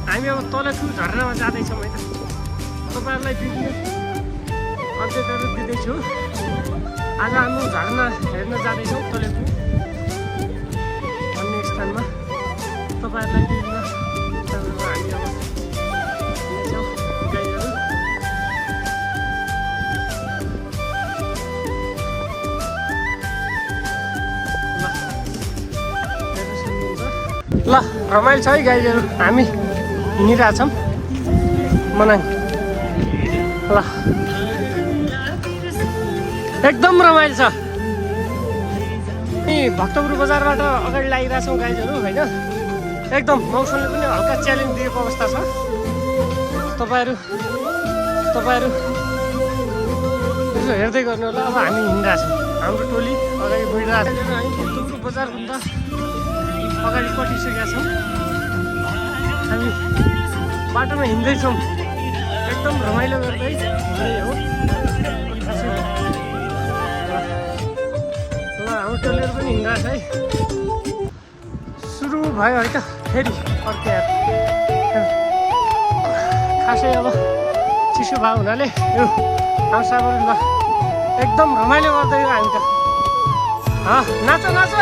हामी अब तलको झरनामा जाँदैछौँ है त तपाईँहरूलाई भिडियो अपडेटहरू दिँदैछु आज हाम्रो झरना हेर्न जाँदैछौँ तलको भन्ने स्थानमा तपाईँहरूलाई भिडियो हामी अब हिँड्छौँ गाईहरू ल रमाइलो छ है गाईहरू हामी हिँडिरहेछौँ मनाङ ल एकदम रमाइलो छ यी भक्तपुर बजारबाट अगाडि लागिरहेछौँ गाईहरू होइन एकदम मौसमले पनि हल्का च्यालेन्ज दिएको अवस्था छ तपाईँहरू यसो हेर्दै गर्नु होला अब हामी हिँडिरहेछौँ हाम्रो टोली अगाडि बढिरहेको छ हामी भक्तपुर बजारभन्दा अगाडि कटिसकेका छौँ हामी बाटोमा हिँड्दैछौँ एकदम रमाइलो गर्दै हो ल हाम्रो टोलीहरू पनि हिँडिरहेछ है सुरु भयो है त फेरि अर्को खासै अब चिसो भयो हुनाले यो हाम्रो साबरु ल एकदम रमाइलो गर्दै हो हामी त नाच नाच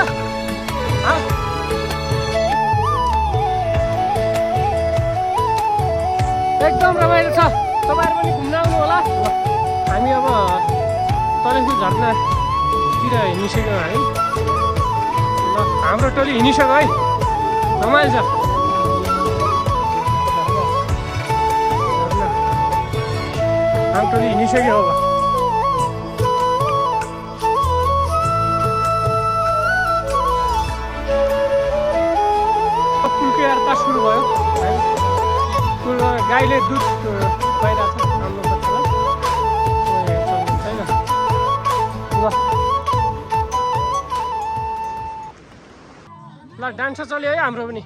एकदम रमाइलो छ तपाईँहरू पनि घुम्न आउनु होला हामी अब तलेखु झरनातिर हिँडिसक्यौँ है ल हाम्रो टोली हिँडिसक्यो है रमाइलो छ हाम्रो टोली हिँडिसक्यो अब पुलको यात्रा सुरु भयो गाईले दुध खुवाइरहेको छ हाम्रो बच्चालाई छैन ल डान्स चल्यो है हाम्रो पनि